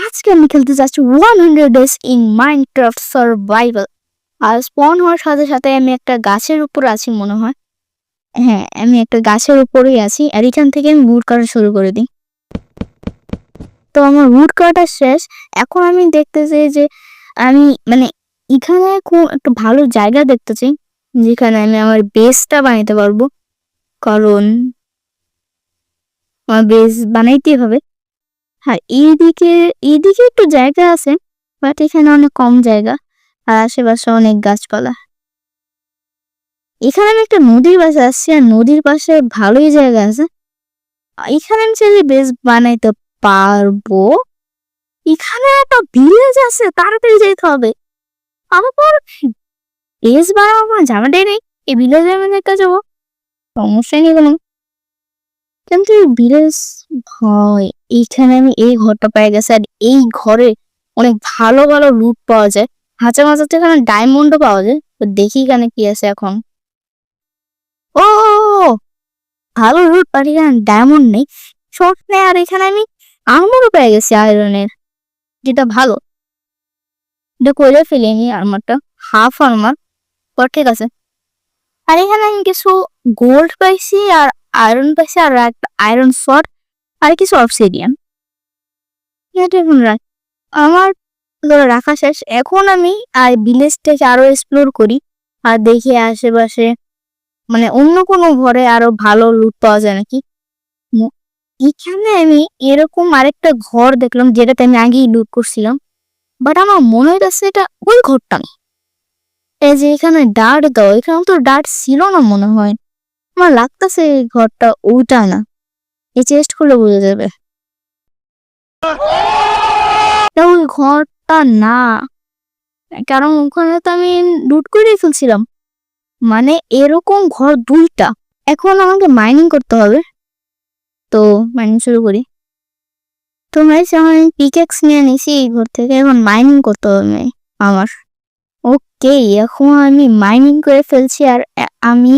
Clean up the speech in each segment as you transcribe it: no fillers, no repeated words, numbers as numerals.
আজকে আমি খেলতে যাচ্ছি 100 ডেজ ইন মাইনক্রাফট সার্ভাইভাল। আর স্পন হওয়ার সাথে সাথে আমি একটা গাছের উপর আছি মনে হয়। হ্যাঁ, আমি একটা গাছের উপরেই আছি। আর এখান থেকে আমি উড কাটা শুরু করে দিই। তো আমার উড কাটা শেষ। এখন আমি দেখতেছি যে আমি এখানে একটা ভালো জায়গা দেখতেছি যেখানে আমি আমার বেসটা বানাইতে পারবো, কারণ আমার বেস বানাইতেই হবে। হ্যাঁ, এইদিকে একটু জায়গা আছে, বাট এখানে অনেক কম জায়গা আর আশেপাশে অনেক গাছপালা। এখানে আমি একটা নদীর পাশে আসছি আর নদীর পাশে ভালোই জায়গা আছে। এখানে আমি চাইলে বেস বানাইতে পারবো। এখানে একটা ভিলেজ আছে, তাড়াতাড়ি যেতে হবে। আমার বেস বানাবো আমার জামাটাই নেই, এই ভিলেজের মধ্যে একটা যাবো, সমস্যা নেই কোনো। কিন্তু ভিলেজ ভয়। এইখানে আমি এই ঘরটা পেয়ে গেছি আর এই ঘরে অনেক ভালো ভালো লুট পাওয়া যায়। হাজার মাঝে এখানে ডায়মন্ডও পাওয়া যায়। তো দেখি এখানে কি আছে এখন। ও ভালো লুট পাই, এখানে ডায়মন্ড নেই, শর্ট নেই। আর এখানে আমি আর্মারও পেয়ে গেছি আয়রনের, যেটা ভালো। এটা করে ফেলি আমি আর্মারটা, হাফ আর্মার। ঠিক আছে। আর এখানে আমি কিছু গোল্ড পাইছি আর আয়রন পাইছি আর একটা আয়রন শর্ট আর কিছু অবসিডিয়ান। আমার রাখা শেষ। এখন আমি আর ভিলেজটাকে আরো এক্সপ্লোর করি আর দেখি আশেপাশে অন্য কোনো ঘরে আরো ভালো লুট পাওয়া যায় নাকি। এখানে আমি এরকম আরেকটা ঘর দেখলাম যেটাতে আমি আগেই লুট করছিলাম, বাট আমার মনে হইতেছে এটা ওই ঘরটা না। এই যে এখানে ডার্ট দাও, এখানে তো ডার্ট ছিল না মনে হয়। আমার লাগতেছে এই ঘরটা ওইটা না। এই চেস্ট খুলে বোঝা যাবে ওই ঘরটা না, কারণ ওখানে তো আমি লুট করে ফেলছিলাম। এরকম ঘর দুইটা। এখন আমাকে মাইনিং করতে হবে, তো মাইনিং শুরু করি। তো আমি পিকেক্স নিয়ে নিছি এই ঘর থেকে, এখন মাইনিং করতে হবে আমার। ওকে, এখন আমি মাইনিং করে ফেলছি আর আমি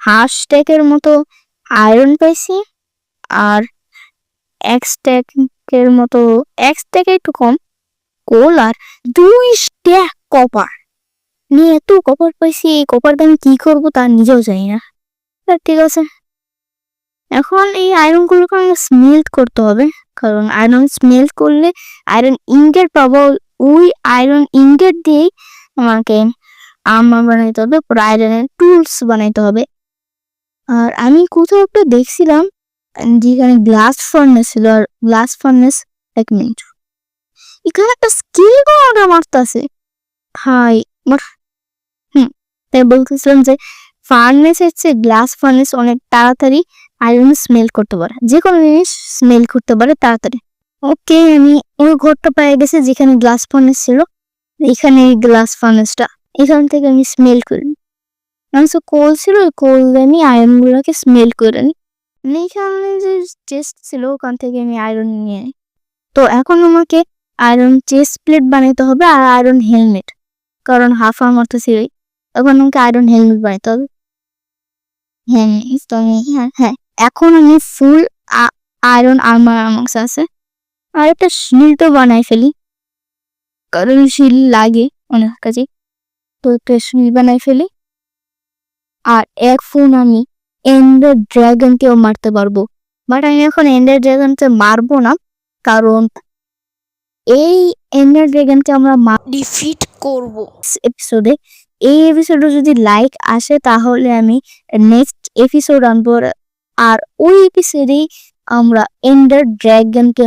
হাফ মতো আয়রন পাইছি আর এক স্ট্যাকের মতো, এক স্ট্যাকে একটু কম কোল আর 2 স্ট্যাক কপার নিয়ে এত কপার পাইছি। এই কপার দিয়ে আমি কি করবো তা নিজেও জানি না। ঠিক আছে, এখন এই আয়রন গুলোকে আমাকে স্মেল্ট করতে হবে, কারণ আয়রন স্মেল্ট করলে আয়রন ইনগেট পাবো। ওই আয়রন ইনগেট দিয়েই আমাকে আর্মার বানাইতে হবে, পরে আয়রনের টুলস বানাইতে হবে। আর আমি কোথাও একটা দেখছিলাম যেখানে গ্লাস ফার্নেস ছিল, আর গ্লাস ফার্নেস, 1 মিনিট, এখানে একটা স্কিল অর্ডার মারতেছে ভাই। তাই বলতেছিলাম যে ফার্নেস হচ্ছে গ্লাস ফার্নেস অনেক তাড়াতাড়ি আয়রন স্মেল করতে পারে, যে কোনো জিনিস স্মেল করতে পারে তাড়াতাড়ি। ওকে, আমি ওই ঘরটা পেয়ে গেছি যেখানে গ্লাস ফার্নেস ছিল। এখানে গ্লাস ফার্নেসটা, এখান থেকে আমি স্মেল করি। কোল ছিল, ওই কোল আমি আয়রন গুলোকে স্মেল করে নিই। এখানে যে চেস্ট ছিল ওখান থেকে আমি আয়রন নিয়ে নিই। তো এখন আমাকে আয়রন চেস্ট প্লেট বানাইতে হবে আর আয়রন হেলমেট, কারণ হাফ আর্মার তো ছিলই। এখন আমাকে আয়রন হেলমেট বানাইতে হবে। হ্যাঁ, এখন আমি ফুল আয়রন আর্মার আমার আছে। আর একটা শিল্ড বানাই ফেলি, কারণ শিল্ড লাগে অনেক কাজে। তো একটা শিল্ড বানাই ফেলি। আর এক ফোন আমি এন্ডার ড্রাগনকেও মারতে পারবো, বাট আমি এখন এন্ডার ড্রাগনকে মারবো না, কারণ এই এন্ডার ড্রাগনকে আমরা ডিফিট করব এপিসোডে। এই এপিসোডে যদি লাইক আসে তাহলে আমি নেক্সট এপিসোড আনবো, আর ওই এপিসোডেই আমরা এন্ডার ড্রাগনকে